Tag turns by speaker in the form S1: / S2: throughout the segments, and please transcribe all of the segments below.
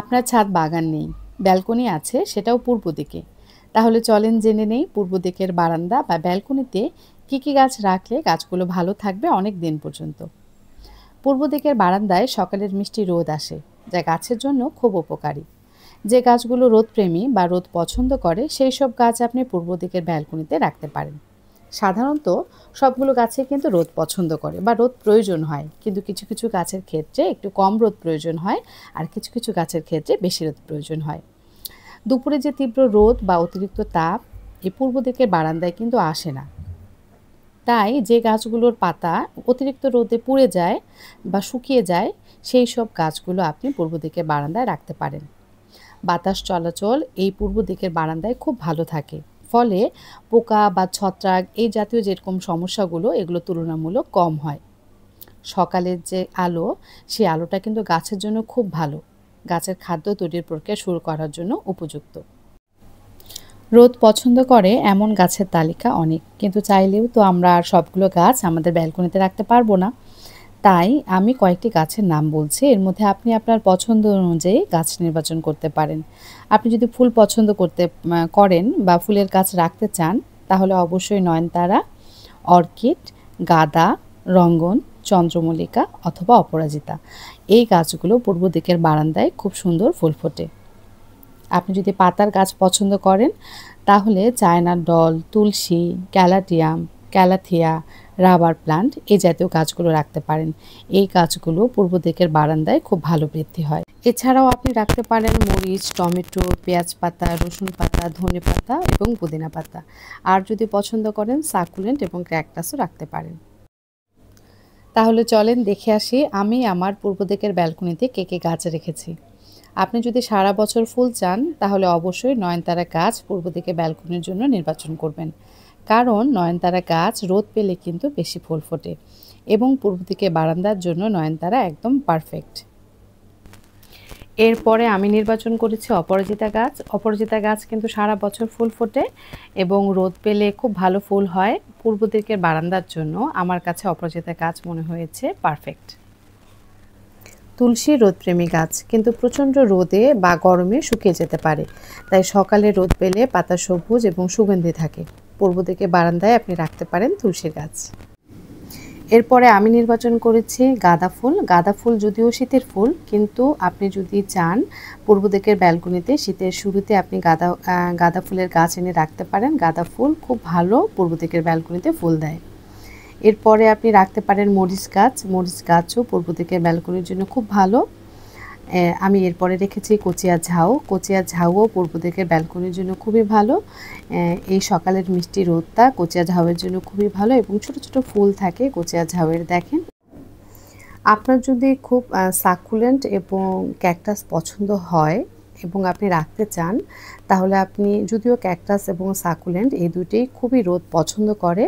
S1: আপনার ছাদ বাগান নেই, ব্যালকনি আছে, সেটাও পূর্ব দিকে। তাহলে চলেন জেনে নেই পূর্ব দিকের বারান্দা বা ব্যালকনিতে কী কী গাছ রাখলে গাছগুলো ভালো থাকবে অনেক দিন পর্যন্ত। পূর্ব দিকের বারান্দায় সকালের মিষ্টি রোদ আসে, যা গাছের জন্য খুব উপকারী। যে গাছগুলো রোদপ্রেমী বা রোদ পছন্দ করে সেই সব গাছ আপনি পূর্ব দিকের ব্যালকনিতে রাখতে পারেন। সাধারণত সবগুলো গাছে কিন্তু রোদ পছন্দ করে বা রোদ প্রয়োজন হয়, কিন্তু কিছু কিছু গাছের ক্ষেত্রে একটু কম রোদ প্রয়োজন হয়, আর কিছু কিছু গাছের ক্ষেত্রে বেশি রোদ প্রয়োজন হয়। দুপুরে যে তীব্র রোদ বা অতিরিক্ত তাপ এই পূর্ব দিকের বারান্দায় কিন্তু আসে না। তাই যে গাছগুলোর পাতা অতিরিক্ত রোদে পুড়ে যায় বা শুকিয়ে যায়, সেই সব গাছগুলো আপনি পূর্ব দিকের বারান্দায় রাখতে পারেন। বাতাস চলাচল এই পূর্ব দিকের বারান্দায় খুব ভালো থাকে, ফলে পোকা বা ছত্রাক এই জাতীয় যেরকম সমস্যাগুলো এগুলো তুলনামূলক কম হয়। সকালের যে আলো, সেই আলোটা কিন্তু গাছের জন্য খুব ভালো, গাছের খাদ্য তৈরির প্রক্রিয়া শুরু করার জন্য উপযুক্ত। রোদ পছন্দ করে এমন গাছের তালিকা অনেক, কিন্তু চাইলেও তো আমরা আর সবগুলো গাছ আমাদের ব্যালকনিতে রাখতে পারবো না। তাই আমি কয়েকটি গাছের নাম বলছি, এর মধ্যে আপনি আপনার পছন্দ অনুযায়ী গাছ নির্বাচন করতে পারেন। আপনি যদি ফুল পছন্দ করেন বা ফুলের গাছ রাখতে চান, তাহলে অবশ্যই নয়নতারা, অর্কিড, গাঁদা, রঙ্গন, চন্দ্রমল্লিকা অথবা অপরাজিতা এই গাছগুলো পূর্ব দিকের বারান্দায় খুব সুন্দর ফুল ফোটে। আপনি যদি পাতার গাছ পছন্দ করেন, তাহলে চায়নার ডল, তুলসী, ক্যালাথিয়া, রাবার প্লান্ট এই জাতীয় গাছগুলো রাখতে পারেন। এই গাছগুলো পূর্ব দিকের বারান্দায় খুব ভালো বৃদ্ধি হয়। এছাড়াও আপনি রাখতে পারেন মরিচ, টমেটো, পেঁয়াজ পাতা, রসুন পাতা, ধনে পাতা এবং পুদিনা পাতা। আর যদি পছন্দ করেন সাকুলেন্ট এবং ক্যাকটাসও রাখতে পারেন। তাহলে চলেন দেখে আসি আমি আমার পূর্ব দিকের ব্যালকনিতে কে কে গাছ রেখেছি। আপনি যদি সারা বছর ফুল চান, তাহলে অবশ্যই নয়নতারা গাছ পূর্ব দিকে ব্যালকনির জন্য নির্বাচন করবেন, কারণ নয়নতারা গাছ রোদ পেলে কিন্তু বেশি ফুল ফোটে এবং পূর্ব দিকে বারান্দার জন্য নয়নতারা একদম পারফেক্ট। এরপরে আমি নির্বাচন করেছি অপরাজিতা গাছ। অপরাজিতা গাছ কিন্তু সারা বছর ফুল ফোটে এবং রোদ পেলে খুব ভালো ফুল হয়। পূর্ব দিকের বারান্দার জন্য আমার কাছে অপরাজিতা গাছ মনে হয়েছে পারফেক্ট। তুলসী রোদপ্রেমী গাছ, কিন্তু প্রচণ্ড রোদে বা গরমে শুকিয়ে যেতে পারে, তাই সকালে রোদ পেলে পাতা সবুজ এবং সুগন্ধি থাকে। পূর্ব দিকে বারান্দায় আপনি রাখতে পারেন তুলসী গাছ। এরপরে আমি নির্বাচন করেছি গাঁদা ফুল। গাঁদা ফুল যদিও শীতের ফুল, কিন্তু আপনি যদি চান পূর্ব দিকের ব্যালকনিতে শীতের শুরুতে আপনি গাঁদা ফুলের গাছ এনে রাখতে পারেন। গাঁদা ফুল খুব ভালো পূর্ব দিকের ব্যালকনিতে ফুল দেয়। এরপরে আপনি রাখতে পারেন মরিচ গাছ। মরিচ গাছও পূর্ব দিকের ব্যালকনির জন্য খুব ভালো। আমি এরপরে রেখেছি কচিয়া ঝাউ। কচিয়া ঝাউও পূর্ব দিকের ব্যালকনির জন্য খুবই ভালো। এই সকালের মিষ্টি রোদটা কচিয়া ঝাউয়ের জন্য খুবই ভালো এবং ছোট ছোট ফুল থাকে কচিয়া ঝাউয়ের। দেখেন, আপনার যদি খুব সাকুলেন্ট এবং ক্যাকটাস পছন্দ হয় এবং আপনি রাখতে চান, তাহলে আপনি, যদিও ক্যাকটাস এবং সাকুলেন্ট এই দুটোই খুবই রোদ পছন্দ করে,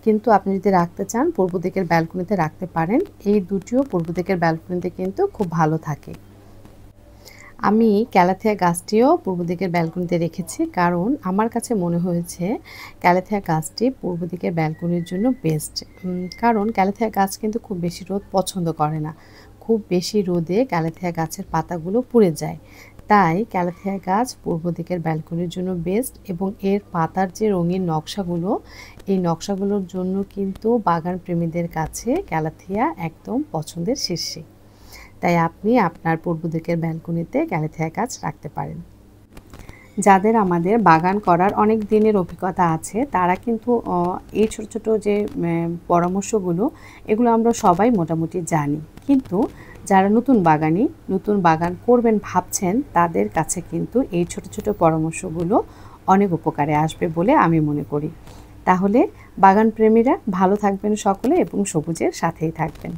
S1: কিন্তু আপনি যদি রাখতে চান পূর্ব দিকের ব্যালকনিতে রাখতে পারেন। এই দুটিও পূর্ব দিকের ব্যালকনিতে কিন্তু খুব ভালো থাকে। আমি ক্যালাথিয়া গাছটিও পূর্ব দিকের ব্যালকনিতে রেখেছি, কারণ আমার কাছে মনে হয়েছে ক্যালাথিয়া গাছটি পূর্ব দিকের ব্যালকনির জন্য বেস্ট। কারণ ক্যালাথিয়া গাছ কিন্তু খুব বেশি রোদ পছন্দ করে না। খুব বেশি রোদে ক্যালাথিয়া গাছের পাতাগুলো পুড়ে যায়, তাই ক্যালাথিয়া গাছ পূর্ব দিকের ব্যালকনির জন্য বেস্ট। এবং এর পাতার যে রঙিন নকশাগুলো, এই নকশাগুলোর জন্য কিন্তু বাগান প্রেমীদের কাছে ক্যালাথিয়া একদম পছন্দের শীর্ষে। তাই আপনি আপনার পূর্ব দিকের ব্যালকনিতে ক্যালাথিয়া গাছ রাখতে পারেন। যাদের আমাদের বাগান করার অনেক দিনের অভিজ্ঞতা আছে, তারা কিন্তু এই ছোট ছোট যে পরামর্শগুলো, এগুলো আমরা সবাই মোটামুটি জানি। কিন্তু যারা নতুন বাগান করবেন ভাবছেন, তাদের কাছে কিন্তু এই ছোট ছোট পরামর্শগুলো অনেক উপকারে আসবে বলে আমি মনে করি। তাহলে বাগান প্রেমীরা ভালো থাকবেন সকলে এবং সবুজের সাথেই থাকবেন।